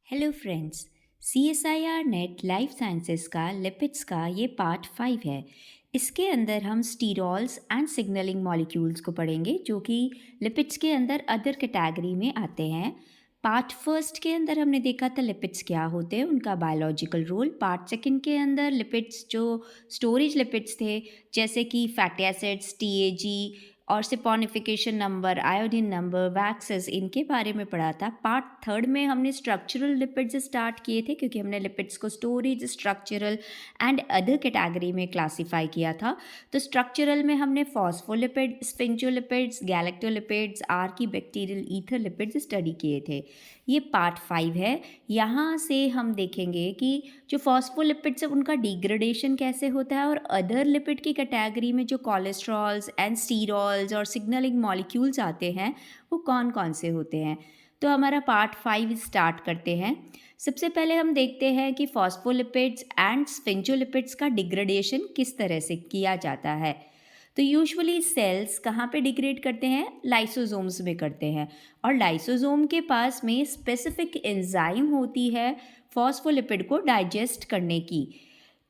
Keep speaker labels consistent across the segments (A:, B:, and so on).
A: Hello friends. CSIR net life sciences का lipids का ये पार्ट 5 है। इसके अंदर हम स्टीरॉल्स एंड सिग्नलिंग मॉलिक्यूल्स को पढ़ेंगे जो कि लिपिड्स के अंदर अदर कैटेगरी में आते हैं। पार्ट फर्स्ट के अंदर हमने देखा था लिपिड्स क्या होते हैं, उनका बायोलॉजिकल रोल। पार्ट सेकंड के अंदर लिपिड्स जो स्टोरेज लिपिड्स थे जैसे कि फैटी एसिड्स, TAG और saponification number, iodine number, waxes, इनके बारे में पढ़ा था। पार्ट थर्ड में हमने स्ट्रक्चरल लिपिड्स स्टार्ट किए थे क्योंकि हमने लिपिड्स को storage, structural and other category में क्लासिफाई किया था। तो स्ट्रक्चरल में हमने फॉस्फोलिपिड, स्फिंक्टोलिपिड्स, गैलेक्टोलिपिड्स, आर्कीबैक्टीरियल ईथर लिपिड्स स्टडी किए थे। ये पार्ट 5 है। यहाँ से हम देखेंगे कि जो फॉस्फोलिपिड्स है उनका डिग्रेडेशन कैसे होता है और अदर लिपिड की कैटेगरी में जो कोलेस्ट्रॉल्स एंड स्टीरॉल्स और सिग्नलिंग मॉलिक्यूल्स आते हैं वो कौन कौन से होते हैं। तो हमारा पार्ट 5 स्टार्ट करते हैं। सबसे पहले हम देखते हैं कि फॉस्फोलिपिड्स एंड स्फिंक्टोलिपिड्स का डिग्रेडेशन किस तरह से किया जाता है। तो यूजुअली सेल्स कहाँ पे डिग्रेड करते हैं? लाइसोसोम्स में करते हैं। और लाइसोसोम के पास में स्पेसिफिक एंजाइम होती है फॉस्फोलिपिड को डाइजेस्ट करने की।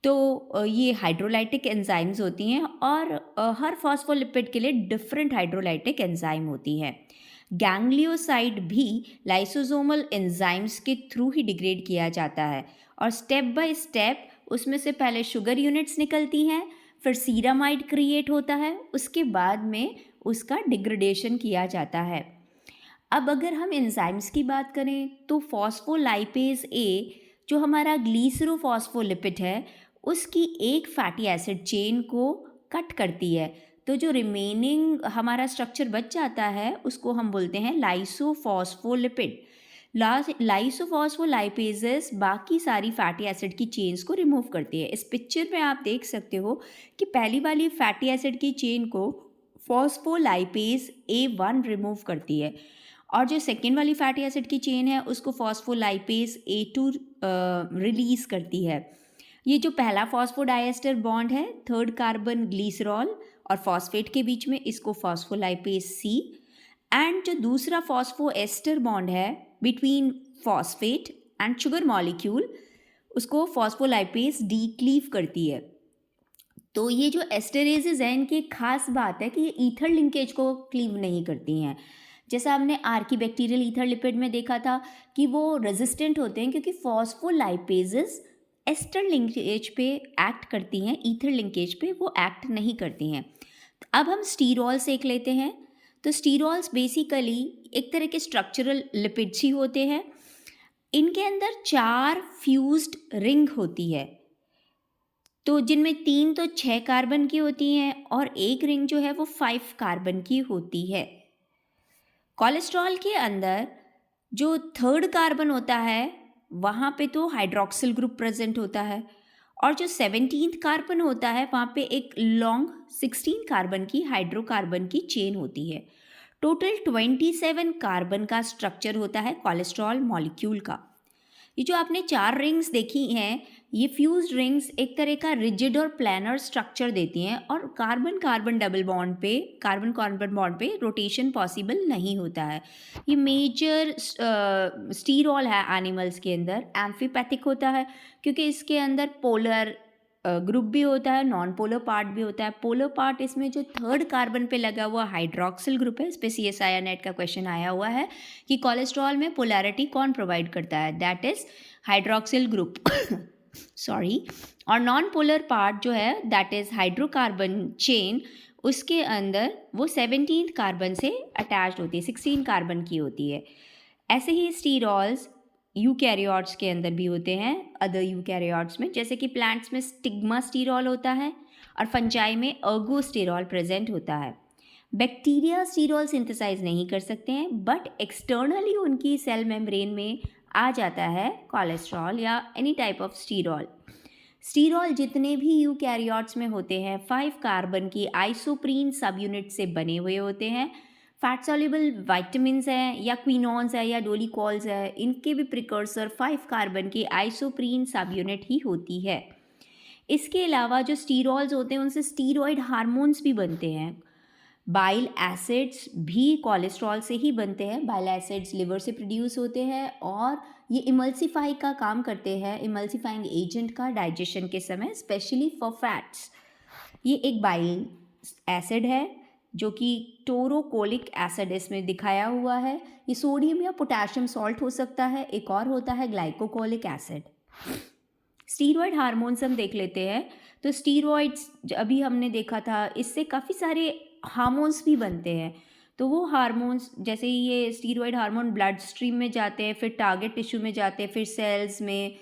A: तो ये हाइड्रोलाइटिक एंजाइम्स होती हैं और हर फॉस्फोलिपिड के लिए डिफरेंट हाइड्रोलाइटिक एंजाइम होती हैं। गैंग्लियोसाइड भी लाइसोसोमल एंजाइम्स के थ्रू ही डिग्रेड किया जाता है और स्टेप बाय स्टेप उसमें से पहले शुगर यूनिट्स निकलती हैं, फिर सीरामाइड क्रिएट होता है, उसके बाद में उसका डिग्रेडेशन किया जाता है। अब अगर हम एंजाइम्स की बात करें तो फॉस्फोलाइपेज ए जो हमारा ग्लीसरोफॉस्फोलिपिड है उसकी एक फैटी एसिड चेन को कट करती है। तो जो रिमेनिंग हमारा स्ट्रक्चर बच जाता है उसको हम बोलते हैं लाइसोफॉस्फोलिपिड। लाइसोफॉस्फोलाइपेजेस बाकी सारी फैटी एसिड की चेन्स को रिमूव करती है। इस पिक्चर में आप देख सकते हो कि पहली वाली फैटी एसिड की चेन को फॉस्फोलाइपेज A1 रिमूव करती है और जो सेकेंड वाली फैटी एसिड की चेन है उसको फॉस्फोलाइपेज A2 रिलीज करती है। ये जो पहला फॉस्फोडाइएस्टर बॉन्ड है, थर्ड कार्बन ग्लीसरॉल और फॉस्फेट के बीच में, इसको फॉस्फोलाइपेज C, एंड जो दूसरा फॉस्फोएस्टर बॉन्ड है between phosphate and sugar molecule उसको फॉस्फोलाइपेज D क्लीव करती है। तो ये जो एस्टरेजेज हैं इनकी एक खास बात है कि ये ईथर लिंकेज को क्लीव नहीं करती हैं। जैसा हमने आर्कीबैक्टीरियल ईथर लिपिड में देखा था कि वो रेजिस्टेंट होते हैं क्योंकि फॉस्फोलाइपेजेस एस्टर लिंकेज पे एक्ट करती हैं, ईथर लिंकेज पे वो एक्ट नहीं करती हैं। अब हम स्टीरॉल सेक लेते हैं। तो स्टीरॉल्स बेसिकली एक तरह के स्ट्रक्चरल लिपिड्स ही होते हैं। इनके अंदर 4 फ्यूज्ड रिंग होती है, तो जिनमें 3 तो 6 कार्बन की होती हैं और एक रिंग जो है वो 5 कार्बन की होती है। कोलेस्ट्रॉल के अंदर जो थर्ड कार्बन होता है वहाँ पे तो हाइड्रोक्सिल ग्रुप प्रेजेंट होता है और जो 17th कार्बन होता है वहाँ पे एक लॉन्ग 16 कार्बन की हाइड्रोकार्बन की चेन होती है। टोटल 27 कार्बन का स्ट्रक्चर होता है कोलेस्ट्रॉल मॉलिक्यूल का। ये जो आपने 4 रिंग्स देखी हैं, ये फ्यूज्ड रिंग्स एक तरह का रिजिड और प्लानर स्ट्रक्चर देती हैं और कार्बन कार्बन डबल बॉन्ड पे, कार्बन कार्बन बॉन्ड पे रोटेशन पॉसिबल नहीं होता है। ये मेजर स्टीरॉल है एनिमल्स के अंदर, एम्फीपैथिक होता है क्योंकि इसके अंदर पोलर ग्रुप भी होता है, नॉन पोलर पार्ट भी होता है। पोलर पार्ट इसमें जो थर्ड कार्बन पे लगा हुआ हाइड्रोक्सिल ग्रुप है। इस पे CSIR नेट का क्वेश्चन आया हुआ है कि कोलेस्ट्रॉल में पोलैरिटी कौन प्रोवाइड करता है, that is hydroxyl group sorry. और नॉन पोलर पार्ट जो है दैट इज हाइड्रोकार्बन चेन, उसके अंदर वो 17th कार्बन से अटैच्ड होती है, 16 कार्बन की होती है। ऐसे ही स्टीरॉल्स यूकैरियोट्स के अंदर भी होते हैं, अदर यूकैरियोट्स में, जैसे कि प्लांट्स में स्टिग्मा स्टीरॉल होता है और फंजाई में अर्गोस्टेरॉल प्रेजेंट होता है। बैक्टीरिया स्टीरॉल सिंथेसाइज नहीं कर सकते हैं बट एक्सटर्नली उनकी सेल मेम्ब्रेन में आ जाता है कोलेस्ट्रॉल या एनी टाइप ऑफ स्टीरॉल। स्टीरॉल जितने भी यूकैरियोट्स में होते हैं 5 कार्बन की आइसोप्रीन सब यूनिट से बने हुए होते हैं। फैट सॉल्युबल वाइटामिन्स हैं या क्विनॉन्स है या डोलिकॉल्स है, इनके भी प्रिकर्सर 5 कार्बन की आइसोप्रीन सब यूनिट ही होती है। इसके अलावा जो स्टीरॉल्स होते हैं उनसे स्टीरॉयड हार्मोन्स भी बनते हैं। बाइल एसिड्स भी कोलेस्ट्रॉल से ही बनते हैं। बाइल एसिड्स लिवर से प्रोड्यूस होते हैं और ये इमल्सीफाई का काम करते हैं, इमल्सीफाइंग एजेंट का डाइजेशन के समय, स्पेशली फॉर फैट्स। ये एक बाइल एसिड है जो कि टोरोकोलिक एसिड इसमें दिखाया हुआ है। ये सोडियम या पोटेशियम सॉल्ट हो सकता है। एक और होता है ग्लाइकोकोलिक एसिड। स्टीरॉयड हार्मोन्स हम देख लेते हैं। तो स्टीरॉयड्स अभी हमने देखा था, इससे काफ़ी सारे हार्मोन्स भी बनते हैं। तो वो हार्मोन्स जैसे ये स्टीरॉयड हार्मोन ब्लड स्ट्रीम में जाते हैं, फिर टारगेट टिश्यू में जाते हैं, फिर सेल्स में,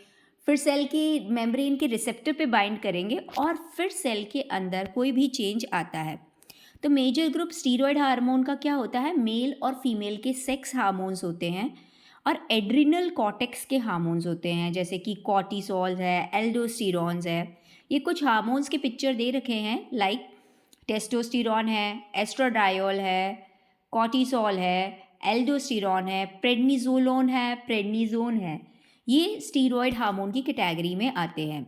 A: फिर सेल की मेम्ब्रेन के रिसेप्टर पे बाइंड करेंगे और फिर सेल के अंदर कोई भी चेंज आता है। तो मेजर ग्रुप स्टीरॉयड हार्मोन का क्या होता है, मेल और फीमेल के सेक्स हार्मोन्स होते हैं और एड्रिनल कॉर्टेक्स के हार्मोन्स होते हैं, जैसे कि कॉर्टिसोल है, एल्डोस्टेरॉन्स है। ये कुछ हार्मोन्स के पिक्चर दे रखे हैं, लाइक टेस्टोस्टेरॉन है, एस्ट्राडायोल है, कॉर्टिसोल है, एल्डोस्टेरॉन है, प्रेडनिसोलोन है, प्रेडनिसोन है। ये स्टीरॉयड हार्मोन की कैटेगरी में आते हैं।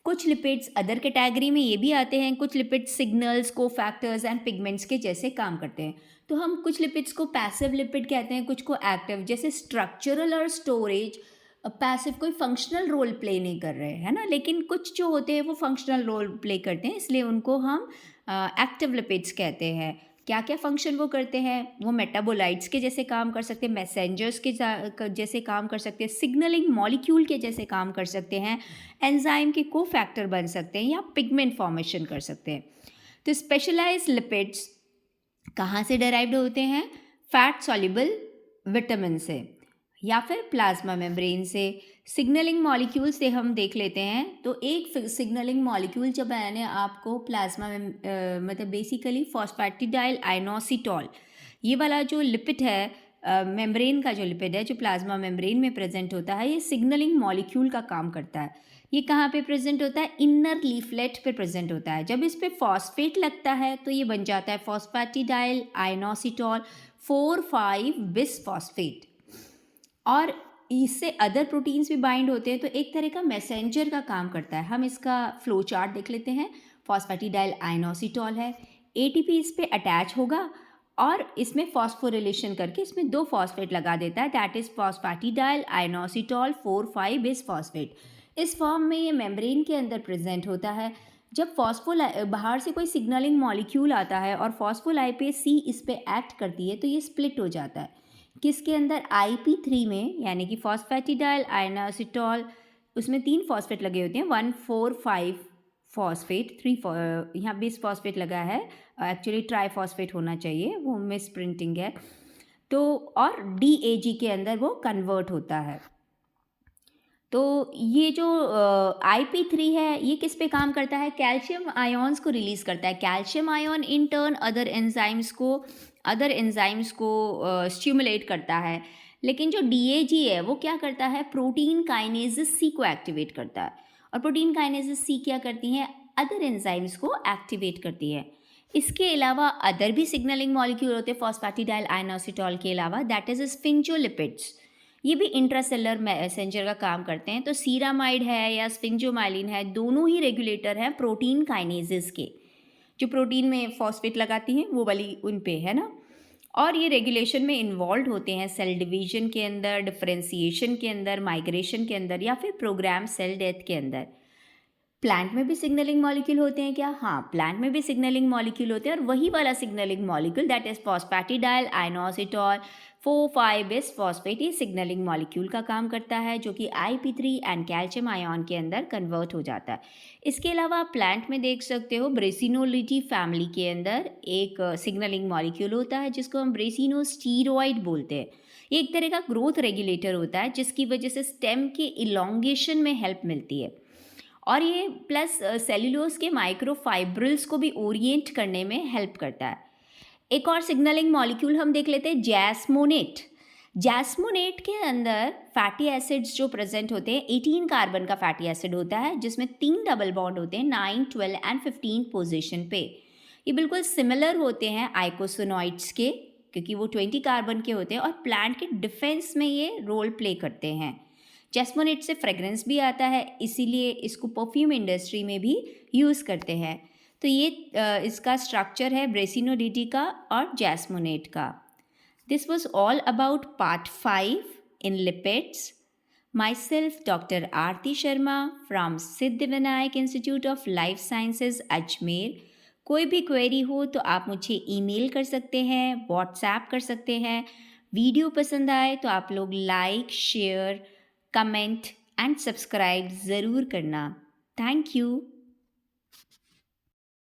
A: कुछ लिपिड्स अदर कैटेगरी में ये भी आते हैं। कुछ lipids signals, cofactors and pigments के जैसे काम करते हैं। तो हम कुछ लिपिड्स को पैसिव लिपिड कहते हैं, कुछ को एक्टिव। जैसे स्ट्रक्चरल और स्टोरेज, पैसिव कोई फंक्शनल रोल प्ले नहीं कर रहे हैं, है ना, लेकिन कुछ जो होते हैं वो फंक्शनल रोल प्ले करते हैं, इसलिए उनको हम एक्टिव लिपिड्स कहते हैं। क्या क्या फंक्शन वो करते हैं, वो मेटाबोलाइट्स के जैसे काम कर सकते हैं, मैसेंजर्स के जैसे काम कर सकते हैं, सिग्नलिंग मॉलिक्यूल के जैसे काम कर सकते हैं, एंजाइम के कोफैक्टर बन सकते हैं या पिगमेंट फॉर्मेशन कर सकते हैं। तो स्पेशलाइज्ड लिपिड्स कहाँ से डेराइव्ड होते हैं, फैट सॉल्युबल विटामिन से या फिर प्लाज्मा मेम्ब्रेन से। सिग्नलिंग मॉलिक्यूल से हम देख लेते हैं। तो एक सिग्नलिंग मॉलिक्यूल जब मैंने आपको प्लाज्मा में मतलब बेसिकली फॉस्फेटिडाइल आइनोसिटॉल, ये वाला जो लिपिड है, मेम्ब्रेन का जो लिपिड है जो प्लाज्मा मेम्ब्रेन में प्रेजेंट होता है, ये सिग्नलिंग मॉलिक्यूल का काम करता है। ये कहाँ पे प्रेजेंट होता है, इनर लीफलेट पे प्रेजेंट होता है। जब इस पे फॉस्फेट लगता है तो ये बन जाता है फॉस्फेटिडाइल आइनोसिटॉल 4,5 बिसफॉस्फेट। और इससे अदर प्रोटीन्स भी बाइंड होते हैं, तो एक तरह का मैसेंजर का काम करता है। हम इसका फ्लो चार्ट देख लेते हैं। फॉस्फेटिडाइल आइनोसिटॉल है, एटीपी इस पे अटैच होगा और इसमें फॉस्फोरिलेशन करके इसमें 2 फॉस्फेट लगा देता है, that is phosphatidyl inositol 4,5 bisphosphate. इस फॉर्म में ये मेम्ब्रेन के अंदर प्रेजेंट होता है। जब बाहर से कोई सिग्नलिंग मॉलिक्यूल आता है और फॉस्फोलाइपेज सी इस पे एक्ट करती है, तो ये स्प्लिट हो जाता है। किसके अंदर, IP3 में, यानी कि फॉस्फेटिडाइल आइनोसिटॉल, उसमें 3 फॉस्फेट लगे होते हैं, 1,4,5 फॉस्फेट, 3 यहाँ बिस फॉस्फेट लगा है, एक्चुअली ट्राईफॉस्फेट होना चाहिए, वो मिस प्रिंटिंग है। तो और DAG के अंदर वो कन्वर्ट होता है। तो ये जो IP3 है, ये किस पे काम करता है, कैल्शियम आयॉन्स को रिलीज़ करता है। Calcium ion in turn other enzymes को स्टिमुलेट करता है। लेकिन जो DAG है वो क्या करता है, प्रोटीन काइनेसिस C को एक्टिवेट करता है। और प्रोटीन काइनेसिस C क्या करती हैं, अदर एंजाइम्स को एक्टिवेट करती है। इसके अलावा अदर भी सिग्नलिंग मॉलिक्यूल होते हैं फॉस्फेटिडाइल आइनोसिटॉल के अलावा, दैट इज स्फिंगोलिपिड्स। ये भी इंट्रासेलर मैसेंजर का काम करते हैं। तो सीरामाइड है या स्फिंगोमाइलिन है, दोनों ही रेगुलेटर हैं प्रोटीन काइनेसिस के। जो प्रोटीन में फॉस्फेट लगाती हैं वो वाली उन पे है ना। और ये रेगुलेशन में इन्वॉल्व होते हैं सेल डिवीजन के अंदर, डिफरेंशिएशन के अंदर, माइग्रेशन के अंदर या फिर प्रोग्राम सेल डेथ के अंदर। प्लांट में भी सिग्नलिंग मॉलिक्यूल होते हैं क्या, हाँ, प्लांट में भी सिग्नलिंग मॉलिक्यूल होते हैं। और वही वाला signalling molecule that is phosphatidyl inositol 4,5 bisphosphate, ये सिग्नलिंग मॉलिक्यूल का काम करता है, जो कि IP3 एंड कैल्शियम आयन के अंदर कन्वर्ट हो जाता है। इसके अलावा आप प्लांट में देख सकते हो, ब्रेसिनोलिडी फैमिली के अंदर एक सिग्नलिंग मॉलिक्यूल होता है जिसको हम ब्रेसिनोस्टीरॉइड बोलते हैं। ये एक तरह का ग्रोथ रेगुलेटर होता है जिसकी वजह से स्टेम के इलोंगेशन में हेल्प मिलती है। और ये प्लस सेल्यूलोज के माइक्रोफाइब्रिल्स को भी ओरिएंट करने में हेल्प करता है। एक और सिग्नलिंग मॉलिक्यूल हम देख लेते हैं, जैस्मोनेट। जैस्मोनेट के अंदर फैटी एसिड्स जो प्रेजेंट होते हैं, 18 कार्बन का फैटी एसिड होता है जिसमें 3 डबल बॉन्ड होते हैं 9, 12 एंड 15 पोजीशन पे। ये बिल्कुल सिमिलर होते हैं आइकोसोनॉइड्स के, क्योंकि वो 20 कार्बन के होते हैं और प्लांट के डिफेंस में ये रोल प्ले करते हैं। जैस्मोनेट से फ्रेगरेंस भी आता है, इसीलिए इसको परफ्यूम इंडस्ट्री में भी यूज़ करते हैं। तो ये इसका स्ट्रक्चर है ब्रेसिनोडिटी का और जैस्मोनेट का। This was all about part 5 in lipids. Myself, Dr. Aarti Sharma from Siddhivinayak institute of life sciences Ajmer. कोई भी क्वेरी हो तो आप मुझे ईमेल कर सकते हैं, व्हाट्सएप कर सकते हैं। वीडियो पसंद आए तो आप लोग like, share, comment and subscribe ज़रूर करना। Thank you.